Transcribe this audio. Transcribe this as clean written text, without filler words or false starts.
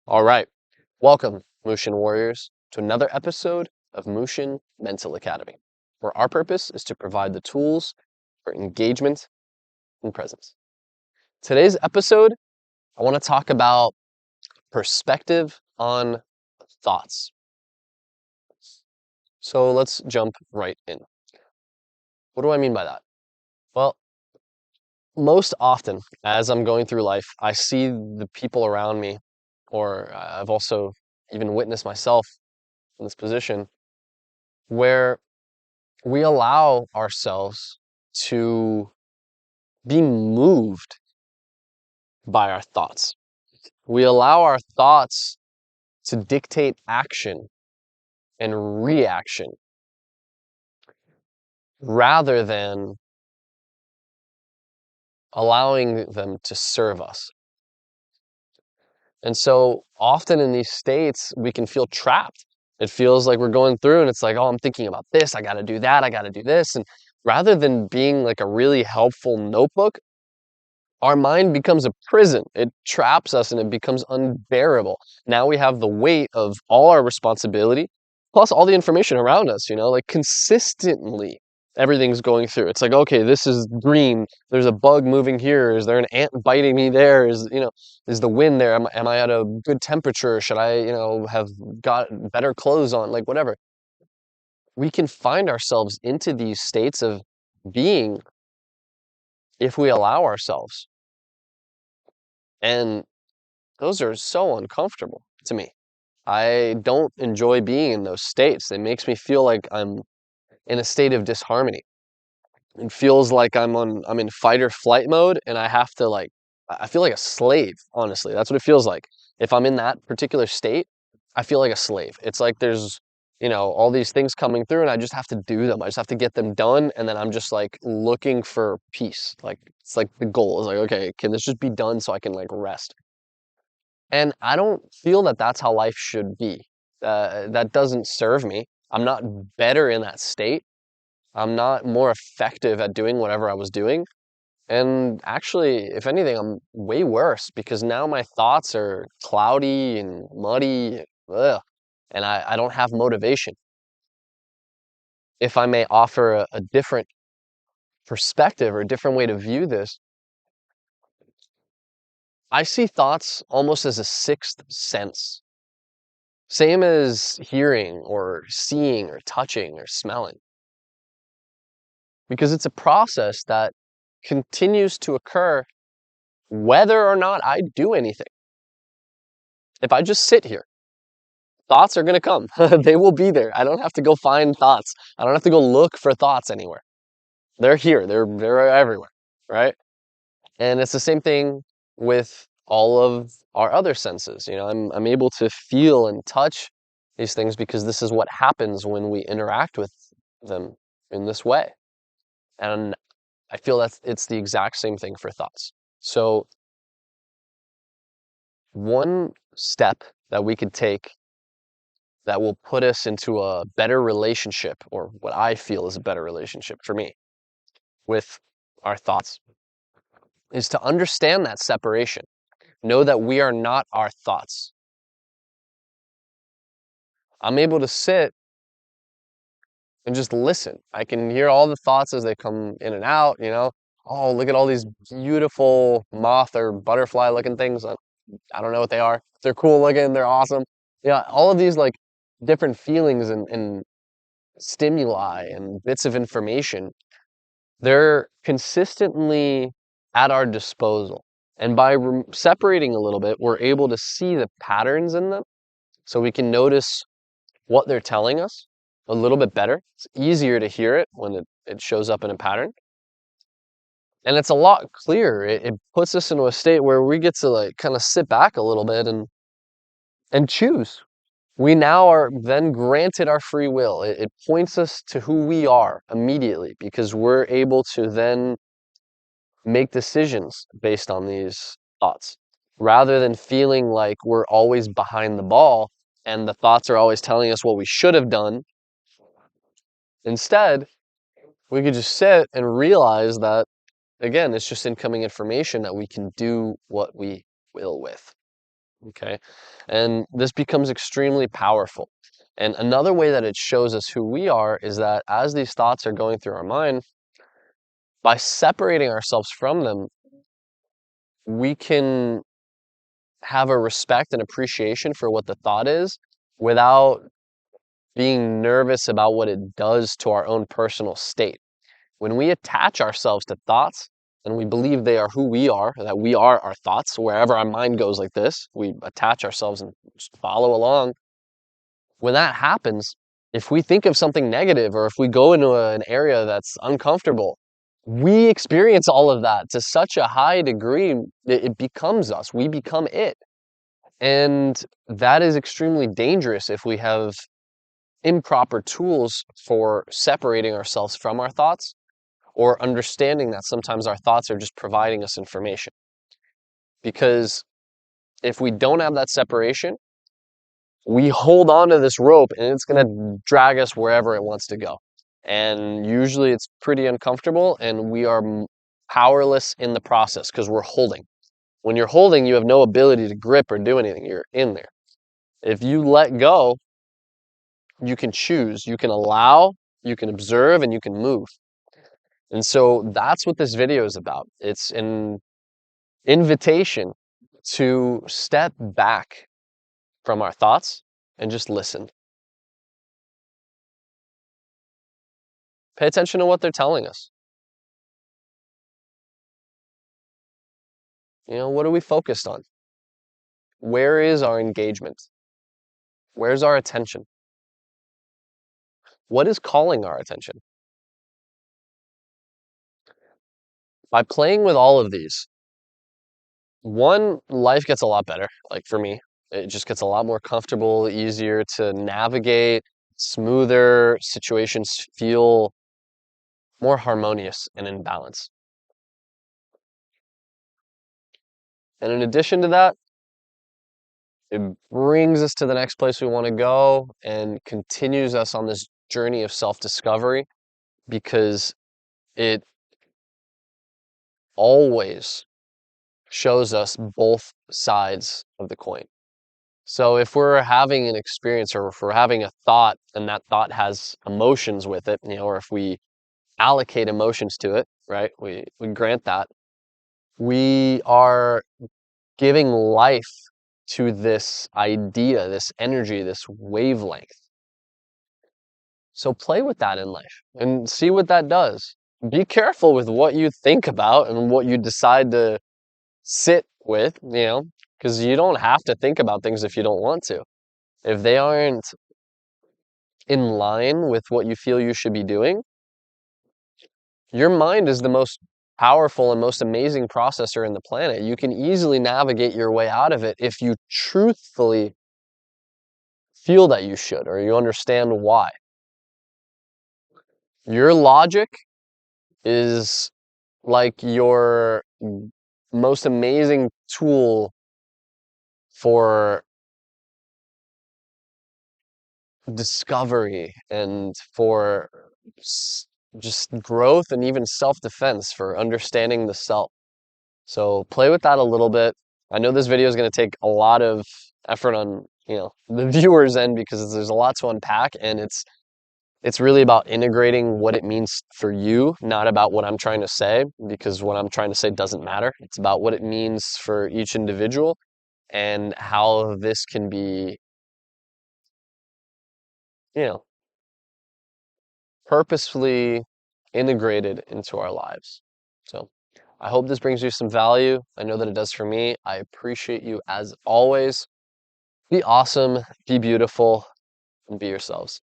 All right. Welcome, Mushin Warriors, to another episode of Mushin Mental Academy, where our purpose is to provide the tools for engagement and presence. Today's episode, I want to talk about perspective on thoughts. So let's jump right in. What do I mean by that? Well, most often as I'm going through life, I see the people around me, or I've also even witnessed myself in this position where we allow ourselves to be moved by our thoughts. We allow our thoughts to dictate action and reaction rather than allowing them to serve us. And so often in these states, we can feel trapped. It feels like we're going through and it's like, oh, I'm thinking about this. I got to do that. I got to do this. And rather than being like a really helpful notebook, our mind becomes a prison. It traps us and it becomes unbearable. Now we have the weight of all our responsibility, plus all the information around us, like consistently everything's going through. It's like, okay, this is green. There's a bug moving here. Is there an ant biting me there? Is the wind there? Am I at a good temperature? Should I, have got better clothes on? Like whatever. We can find ourselves into these states of being if we allow ourselves. And those are so uncomfortable to me. I don't enjoy being in those states. It makes me feel like I'm in a state of disharmony. It feels like I'm in fight or flight mode and I have to I feel like a slave, honestly. That's what it feels like. If I'm in that particular state, I feel like a slave. It's like there's, all these things coming through and I just have to do them. I just have to get them done and then I'm just like looking for peace. Like it's like the goal is like, okay, can this just be done so I can like rest? And I don't feel that that's how life should be. That doesn't serve me. I'm not better in that state. I'm not more effective at doing whatever I was doing. And actually, if anything, I'm way worse because now my thoughts are cloudy and muddy, ugh, and I don't have motivation. If I may offer a different perspective or a different way to view this, I see thoughts almost as a sixth sense. Same as hearing or seeing or touching or smelling. Because it's a process that continues to occur whether or not I do anything. If I just sit here, thoughts are going to come. They will be there. I don't have to go find thoughts. I don't have to go look for thoughts anywhere. They're here. They're everywhere, right? And it's the same thing with all of our other senses. I'm able to feel and touch these things because this is what happens when we interact with them in this way. And I feel that it's the exact same thing for thoughts. So one step that we could take that will put us into a better relationship, or what I feel is a better relationship for me with our thoughts, is to understand that separation. Know that we are not our thoughts. I'm able to sit and just listen. I can hear all the thoughts as they come in and out. Oh, look at all these beautiful moth or butterfly looking things. I don't know what they are. They're cool looking. They're awesome. Yeah, all of these like different feelings and stimuli and bits of information, they're consistently at our disposal. And by separating a little bit, we're able to see the patterns in them so we can notice what they're telling us a little bit better. It's easier to hear it when it shows up in a pattern. And it's a lot clearer. It puts us into a state where we get to like kind of sit back a little bit and choose. We now are then granted our free will. It points us to who we are immediately because we're able to then make decisions based on these thoughts rather than feeling like we're always behind the ball and the thoughts are always telling us what we should have done. Instead, we could just sit and realize that, again, it's just incoming information that we can do what we will with. Okay. And this becomes extremely powerful. And another way that it shows us who we are is that as these thoughts are going through our mind, by separating ourselves from them, we can have a respect and appreciation for what the thought is without being nervous about what it does to our own personal state. When we attach ourselves to thoughts and we believe they are who we are, that we are our thoughts, wherever our mind goes like this, we attach ourselves and just follow along. When that happens, if we think of something negative or if we go into an area that's uncomfortable, we experience all of that to such a high degree, it becomes us. We become it. And that is extremely dangerous if we have improper tools for separating ourselves from our thoughts or understanding that sometimes our thoughts are just providing us information. Because if we don't have that separation, we hold on to this rope and it's going to drag us wherever it wants to go. And usually it's pretty uncomfortable and we are powerless in the process because we're holding. When you're holding, you have no ability to grip or do anything. You're in there. If you let go, you can choose, you can allow, you can observe, and you can move. And so that's what this video is about. It's an invitation to step back from our thoughts and just listen. Pay attention to what they're telling us. What are we focused on? Where is our engagement? Where's our attention? What is calling our attention? By playing with all of these, one, life gets a lot better. Like for me, it just gets a lot more comfortable, easier to navigate, smoother, situations feel more harmonious and in balance. And in addition to that, it brings us to the next place we want to go and continues us on this journey of self-discovery because it always shows us both sides of the coin. So if we're having an experience or if we're having a thought and that thought has emotions with it, or if we allocate emotions to it, right? We grant that. We are giving life to this idea, this energy, this wavelength. So play with that in life and see what that does. Be careful with what you think about and what you decide to sit with, because you don't have to think about things if you don't want to. If they aren't in line with what you feel you should be doing, your mind is the most powerful and most amazing processor in the planet. You can easily navigate your way out of it if you truthfully feel that you should or you understand why. Your logic is like your most amazing tool for discovery and for just growth and even self-defense for understanding the self. So play with that a little bit. I know this video is going to take a lot of effort on, the viewers' end because there's a lot to unpack and it's really about integrating what it means for you, not about what I'm trying to say, because what I'm trying to say doesn't matter. It's about what it means for each individual and how this can be, you know, purposefully integrated into our lives. So I hope this brings you some value. I know that it does for me. I appreciate you as always. Be awesome, be beautiful, and be yourselves.